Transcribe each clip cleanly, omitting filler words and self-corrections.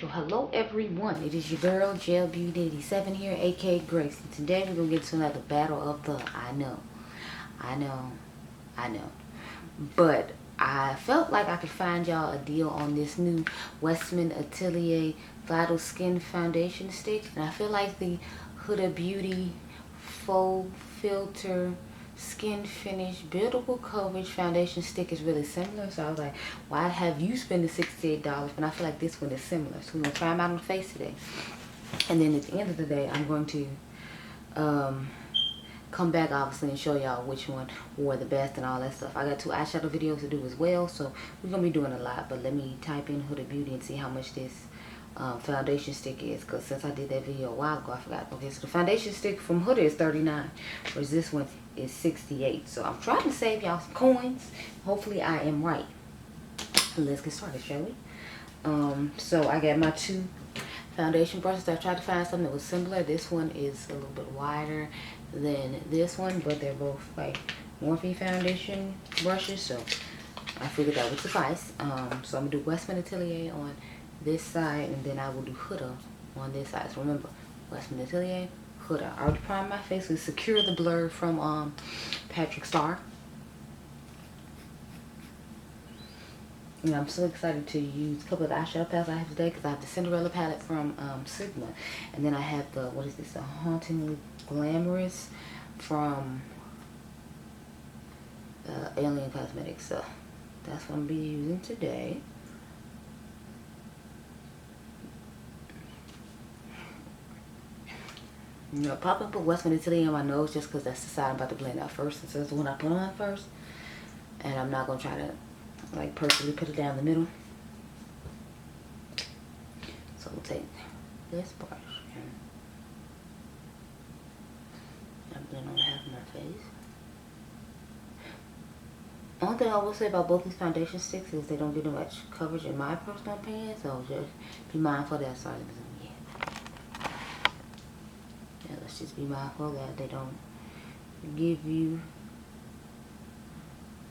So hello everyone, it is your girl Gel Beauty 87 here, aka Grace. And today we're gonna get to another battle of the I know. But I felt like I could find y'all a deal on this new Westman Atelier Vital Skin Foundation Stick. And I feel like the Huda Beauty Fauxfilter Skin Finish Buildable Coverage Foundation Stick is really similar. So I was like, why have you spend the $68? But I feel like this one is similar. So we're going to try them out on the face today. And then at the end of the day, I'm going to come back obviously and show y'all which one wore the best and all that stuff. I got 2 eyeshadow videos to do as well, so we're gonna be doing a lot. But let me type in Huda Beauty and see how much this foundation stick is, because since I did that video a while ago I forgot. Okay, so the foundation stick from Huda is $39, whereas this one is $68. So I'm trying to save y'all some coins. Hopefully I am right. Let's get started, shall we? So I got my 2 foundation brushes. I tried to find something that was similar. This one is a little bit wider than this one, but they're both like Morphe foundation brushes, so I figured that would suffice. So I'm gonna do Westman Atelier on this side, and then I will do Huda on this side. So remember, Westman Atelier, Huda. I already primed my face with Secure the Blur from Patrick Starr. And I'm so excited to use a couple of the eyeshadow palettes I have today, because I have the Cinderella palette from Sigma, and then I have the, what is this, the Hauntingly Glamorous from Alien Cosmetics. So that's what I'm going to be using today. You know, pop up a Westman Atelier on my nose just because that's the side I'm about to blend out first, since that's the one I put on first. And I'm not going to try to like perfectly put it down the middle. So we'll take this brush and blend on half of my face. One thing I will say about both these foundation sticks is they don't give much coverage in my personal opinion, so just be mindful of that. Sorry, yeah, let's just be mindful that they don't give you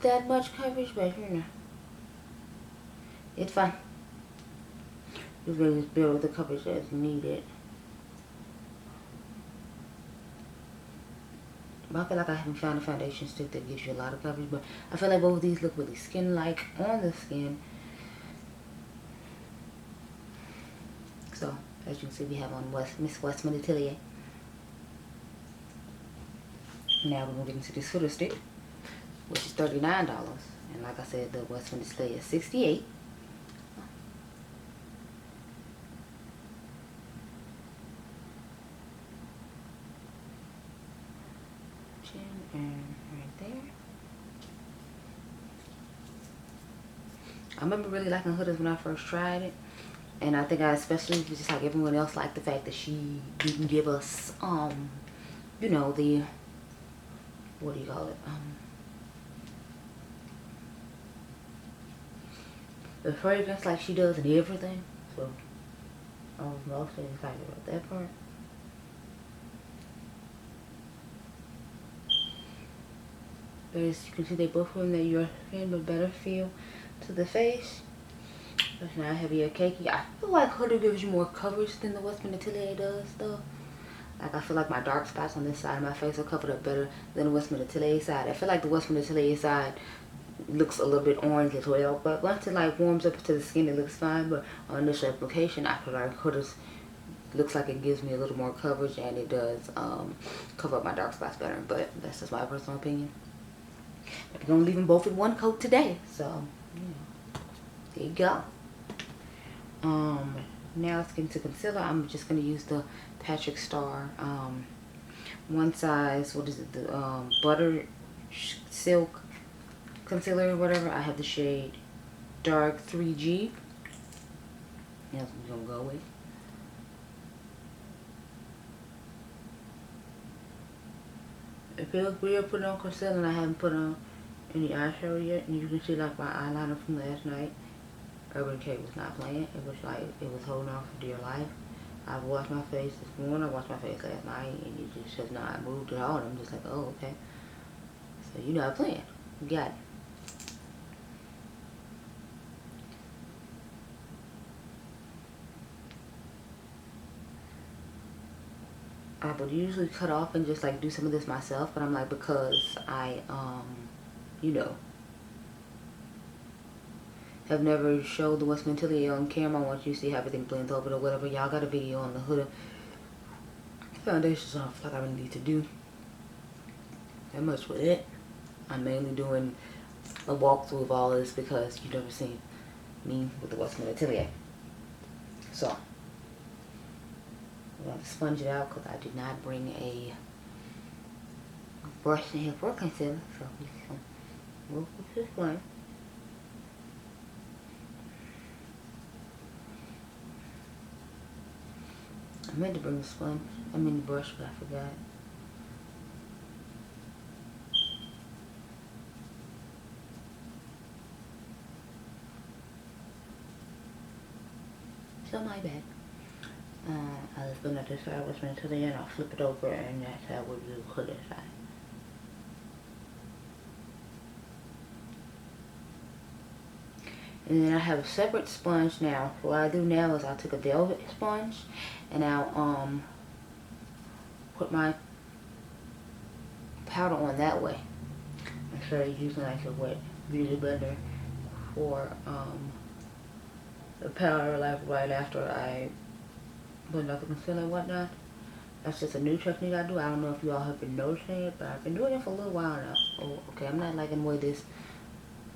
that much coverage, but you know, it's fine. Just really just build the coverage that's needed. But I feel like I haven't found a foundation stick that gives you a lot of coverage, but I feel like both of these look really skin-like on the skin. So, as you can see, we have on Miss Westman Atelier. Now we're going to get into this Huda stick, which is $39. And like I said, the Westman Atelier is $68. And right there. I remember really liking Huda's when I first tried it, and I think I especially, just like everyone else, liked the fact that she didn't give us you know, the, what do you call it, the fragrance like she does in everything. So I was mostly excited about that part. But as you can see, they both bring that your skin a better feel to the face. It's not heavy or cakey. I feel like Huda gives you more coverage than the Westman Atelier does, though. Like, I feel like my dark spots on this side of my face are covered up better than the Westman Atelier side. I feel like the Westman Atelier side looks a little bit orange as well, but once it like warms up to the skin, it looks fine. But on initial application, I feel like Huda's looks like it gives me a little more coverage, and it does cover up my dark spots better. But that's just my personal opinion. But we're gonna leave them both in one coat today, so yeah, there you go. Now let's get into concealer. I'm just gonna use the Patrick Starr one size, what is it, the butter silk concealer or whatever. I have the shade dark 3G. That's what we're gonna go with. It feels weird putting on concealer, and I haven't put on any eyeshadow yet. And you can see like my eyeliner from last night. Urban Decay was not playing. It was like, it was holding on for dear life. I've washed my face this morning. I washed my face last night, and it just has not moved at all. And I'm just like, oh, okay. So you're not playing. You got it. I would usually cut off and just like do some of this myself, but I'm like, because I you know, have never showed the Westman Atelier on camera. I want you to see how everything blends over or whatever. Y'all got a video on the Huda foundation, so I feel like I really need to do that much with it. I'm mainly doing a walkthrough of all of this because you've never seen me with the Westman Atelier. So I'm going to sponge it out because I did not bring a brush in here for concealer. So we can move with this one. I meant to bring the sponge. I mean the brush, but I forgot. So my bad. I was gonna decide what's meant to the end. I'll flip it over, and that's how we'll do the other side. And then I have a separate sponge now. What I do now is I took a velvet sponge, and I'll put my powder on that way instead of using like a wet beauty blender for the powder, like right after I blend out the concealer and whatnot. That's just a new technique I do. I don't know if you all have been noticing it, but I've been doing it for a little while now. Oh, okay, I'm not liking the way this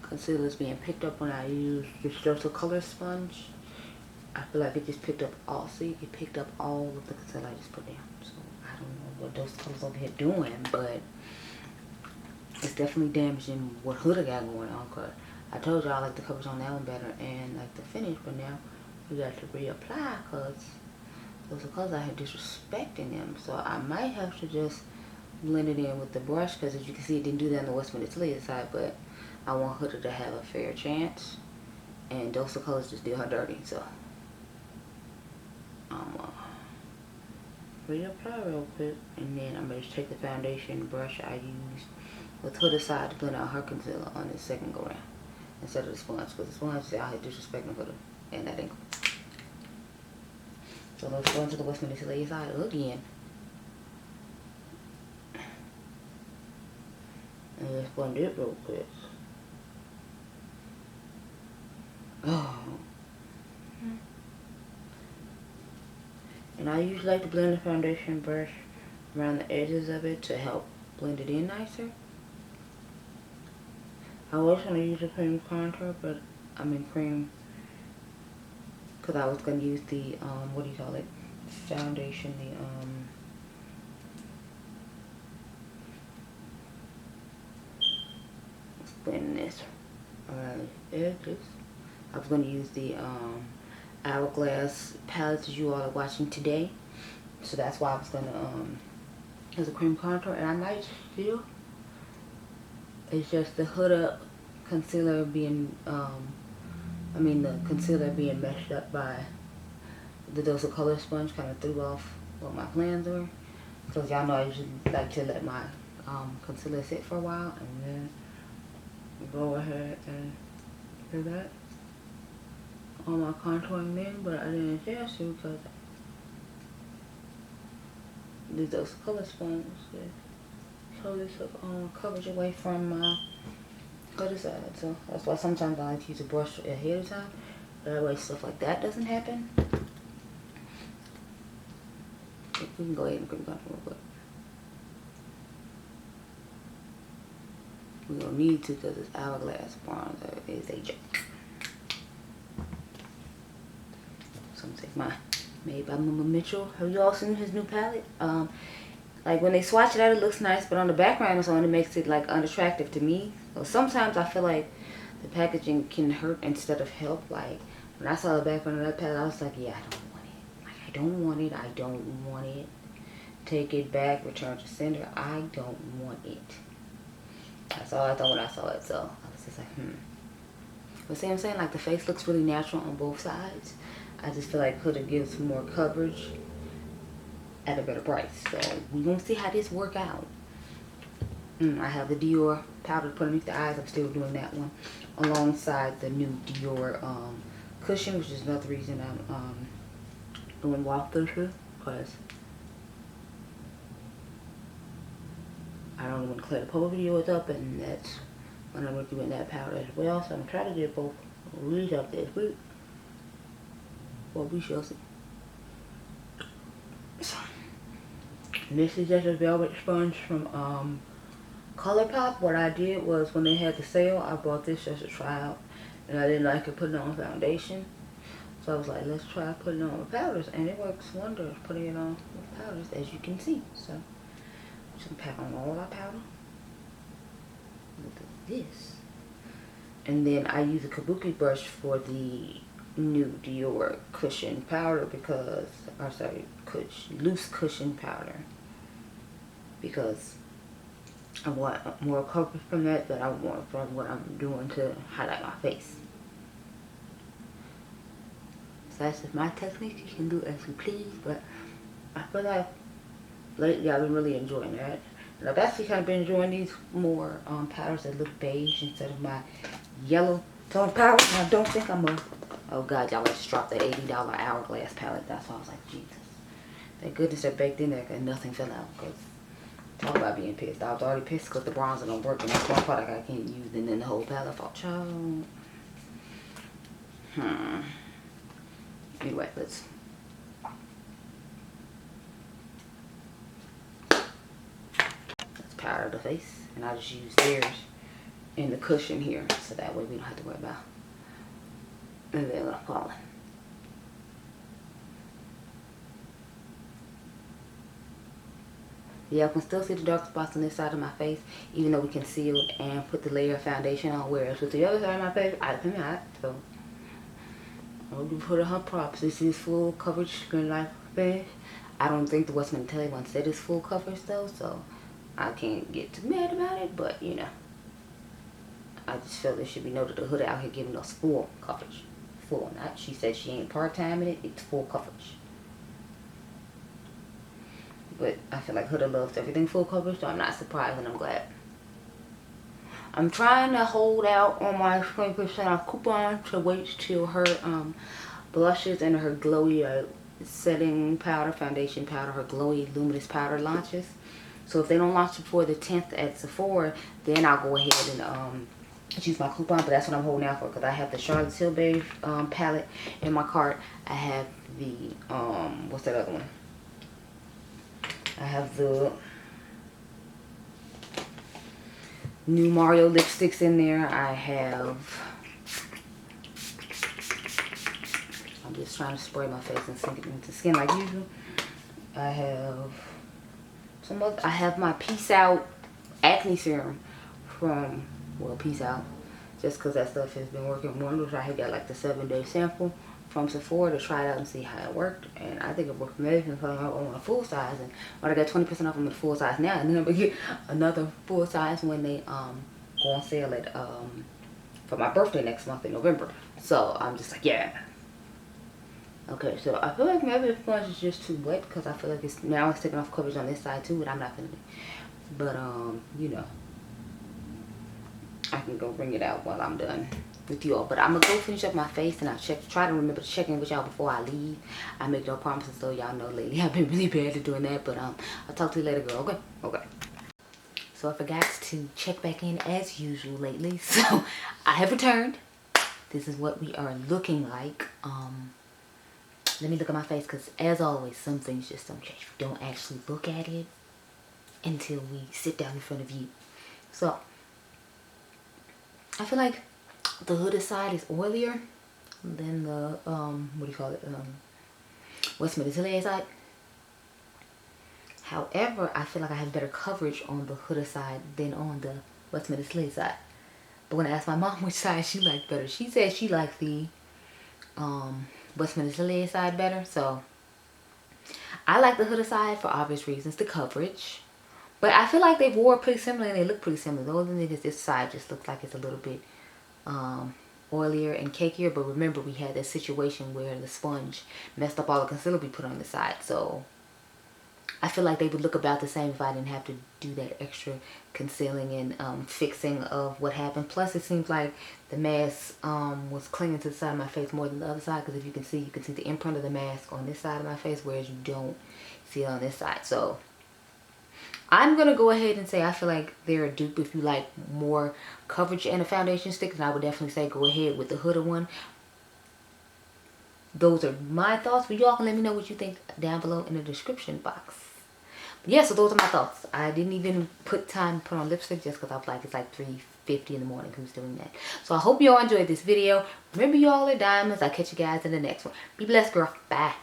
concealer is being picked up when I use this Delta Color sponge. I feel like it just picked up all, see, it picked up all of the concealer I just put down. So I don't know what those colors over here doing, but it's definitely damaging what Huda got going on. Cause I told y'all I like the coverage on that one better and like the finish, but now we got to reapply because those are colors I had disrespecting them. So I might have to just blend it in with the brush because as you can see, it didn't do that on the Westman Atelier side, but I want Huda to have a fair chance, and those colors just did her dirty. So I'm reapply real quick, and then I'm gonna just take the foundation brush I used with Huda side to blend out her concealer on the second go round instead of the sponge, because the sponge is out here disrespecting Huda, and that ain't cool. So let's go into the Westman Atelier side again. And let's blend it real quick. Oh. And I usually like to blend the foundation brush around the edges of it to help blend it in nicer. I was going to use a cream contour, but I mean cream, because I was going to use the, what do you call it, foundation, let's blend this around the edges. I was going to use the Hourglass palette that you all are watching today. So that's why I was going to use a cream contour. And I might still, it's just the Huda concealer being, the concealer being messed up by the Dose of Color sponge kind of threw off what my plans were. So y'all know I usually like to let my concealer sit for a while and then go ahead and do that on my contouring then, but I didn't dare to because those color sponge totally took coverage away from my other side. So that's why sometimes I like to use a brush ahead of time. That way stuff like that doesn't happen. We can go ahead and cream contour real quick. We don't need to because this Hourglass bronzer is a joke. So I'm gonna take my Made by Mama Mitchell. Have you all seen his new palette? Like when they swatch it out, it looks nice, but on the background or something, it makes it like unattractive to me. So sometimes I feel like the packaging can hurt instead of help. Like when I saw the background of that palette, I was like, yeah, I don't want it. Like I don't want it. I don't want it. Take it back. Return to sender. I don't want it. That's all I thought when I saw it. So I was just like, But see what I'm saying? Like the face looks really natural on both sides. I just feel like Huda gives more coverage at a better price. So we're going to see how this work out. I have the Dior powder to put underneath the eyes. I'm still doing that one alongside the new Dior cushion, which is another reason I'm doing Fauxfilter, because normally when the Clear the Pole video is up, and that's when I'm reviewing that powder as well. So I'm trying to get both released up this week. Well, we shall see. So, this is just a velvet sponge from ColourPop. What I did was when they had the sale, I bought this just to try out, and I didn't like it putting on foundation. So I was like, let's try putting it on with powders, and it works wonders putting it on with powders, as you can see. So I'm just gonna pack on all our powder with this, and then I use a kabuki brush for the new Dior cushion powder because, or sorry, loose cushion powder, because I want more coverage from that than I want from what I'm doing to highlight my face. So that's just my technique. You can do as you please, but I feel like lately I've been really enjoying that. And I've actually kind of been enjoying these more powders that look beige instead of my yellow tone powder. And I don't think I'm a, oh god, y'all, I just dropped that $80 Hourglass palette. That's why I was like, Jesus. Thank goodness they're baked in there and nothing fell out. Because talk about being pissed. I was already pissed because the bronzer don't work and that's one product I can't use, and then the whole palette fell. Child. Anyway, let's powder the face, and I just use theirs in the cushion here, so that way we don't have to worry about and then falling. Yeah, I can still see the dark spots on this side of my face, even though we concealed and put the layer of foundation on, whereas with the other side of my face, I cannot. So I'll give her props. This is full coverage Skin Life face. I don't think the Westman Atelier one said it's full coverage though, so I can't get too mad about it, but you know, I just feel it should be noted the Huda out here giving us full coverage. Full, not she said she ain't part-time in it, it's full coverage. But I feel like Huda loves everything full coverage, so I'm not surprised and I'm glad. I'm trying to hold out on my 20% off coupon to wait till her blushes and her glowy setting powder, foundation powder, her glowy luminous powder launches. So if they don't launch before the 10th at Sephora, then I'll go ahead and use my coupon. But that's what I'm holding out for, because I have the Charlotte Tilbury palette in my cart. I have the what's that other one? I have the new Mario lipsticks in there. I have, I'm just trying to spray my face and sink it into skin like usual. I have some other, I have my Peace Out acne serum from, well, Peace Out, just because that stuff has been working wonders. I had got like the 7-day sample from Sephora to try it out and see how it worked, and I think it worked amazing. So I want a full size, and when I got 20% off on the full size now, and then I'm gonna get another full size when they go on sale at for my birthday next month in November. So I'm just like, yeah. Okay, so I feel like maybe the sponge is just too wet, because I feel like it's now it's taking off coverage on this side too, but I'm not gonna. But you know, I can go bring it out while I'm done with you all. But I'm gonna go finish up my face, and I'll try to remember to check in with y'all before I leave. I make no promises, so y'all know lately I've been really bad at doing that. But I'll talk to you later, girl. Okay. So I forgot to check back in as usual lately. So I have returned. This is what we are looking like. Let me look at my face, because as always, some things just don't change. You don't actually look at it until we sit down in front of you. So I feel like the Huda side is oilier than the what do you call it, Westman Atelier side. However, I feel like I have better coverage on the Huda side than on the Westman Atelier side. But when I asked my mom which side she liked better, she said she liked the Westman Atelier side better. So I like the Huda side for obvious reasons, the coverage. But I feel like they wore pretty similar and they look pretty similar. The only thing is this side just looks like it's a little bit oilier and cakier. But remember, we had that situation where the sponge messed up all the concealer we put on the side. So I feel like they would look about the same if I didn't have to do that extra concealing and fixing of what happened. Plus, it seems like the mask was clinging to the side of my face more than the other side. Because if you can see the imprint of the mask on this side of my face, whereas you don't see it on this side. So I'm gonna go ahead and say I feel like they're a dupe if you like more coverage and a foundation stick. And I would definitely say go ahead with the Huda one. Those are my thoughts, but y'all can let me know what you think down below in the description box. But yeah, so those are my thoughts. I didn't even put on lipstick just because I was like, it's like 3:50 in the morning. Who's doing that? So I hope y'all enjoyed this video. Remember, y'all are diamonds. I'll catch you guys in the next one. Be blessed, girl. Bye.